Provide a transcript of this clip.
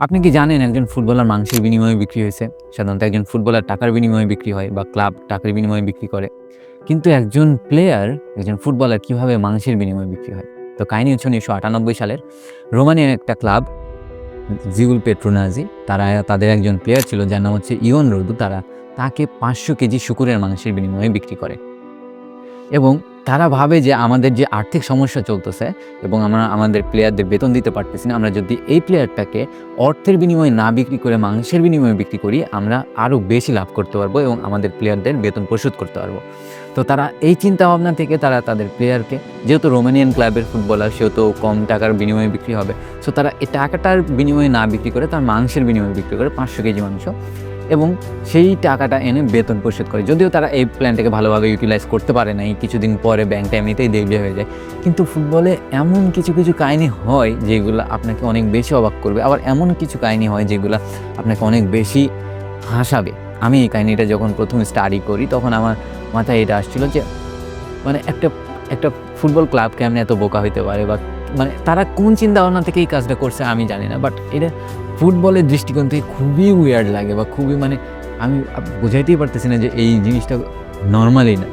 আপনি কি জানেন একজন ফুটবলার মাংসের বিনিময়ে বিক্রি হয়েছে? সাধারণত একজন ফুটবলার টাকার বিনিময়ে বিক্রি হয় বা ক্লাব টাকার বিনিময়ে বিক্রি করে। কিন্তু একজন প্লেয়ার, একজন ফুটবলার কিভাবে মাংসের বিনিময়ে বিক্রি হয়? তো কাহিনী হচ্ছে ১৯৯৮ সালের রোমানিয়ার একটা ক্লাব জিউল পেট্রোনাজি, তাদের একজন প্লেয়ার ছিল যার নাম হচ্ছে ইওন রোদু। তাকে ৫০০ কেজি শূকরের মাংসের বিনিময়ে বিক্রি করে। এবং তারা ভাবে যে আমাদের যে আর্থিক সমস্যা চলতেছে এবং আমরা আমাদের প্লেয়ারদের বেতন দিতে পারতেছি না, আমরা যদি এই প্লেয়ারটাকে অর্থের বিনিময়ে না বিক্রি করে মাংসের বিনিময়ে বিক্রি করি, আমরা আরও বেশি লাভ করতে পারবো এবং আমাদের প্লেয়ারদের বেতন পরিশোধ করতে পারবো। তো তারা এই চিন্তাভাবনা থেকে তারা তাদের প্লেয়ারকে, যেহেতু রোমানিয়ান ক্লাবের ফুটবলার, সেহেতু কম টাকার বিনিময়ে বিক্রি হবে, সো তারা এই টাকাটার বিনিময়ে না বিক্রি করে তার মাংসের বিনিময়ে বিক্রি করে ৫০০ কেজি মাংস, এবং সেই টাকাটা এনে বেতন পরিশোধ করে। যদিও তারা এই প্ল্যানটাকে ভালোভাবে ইউটিলাইজ করতে পারে নাই, কিছুদিন পরে ব্যাংকটা এমনিতেই দেউলিয়া হয়ে যায়। কিন্তু ফুটবলে এমন কিছু কিছু কাহিনী হয় যেগুলো আপনাকে অনেক বেশি অবাক করবে, আবার এমন কিছু কাহিনী হয় যেগুলো আপনাকে অনেক বেশি হাসাবে। আমি এই কাহিনীটা যখন প্রথম স্টাডি করি তখন আমার মাথায় এটা আসছিল যে মানে একটা একটা ফুটবল ক্লাব কেমনে এত বোকা হইতে পারে, বা মানে তারা কোন চিন্তা ভাবনা থেকে এই কাজটা করছে আমি জানি না, বাট এটা ফুটবলের দৃষ্টিকোণ থেকে খুবই উইয়ার্ড লাগে, বা খুবই মানে আমি বুঝাইতেই পারতেছি না যে এই জিনিসটা নরমালি না।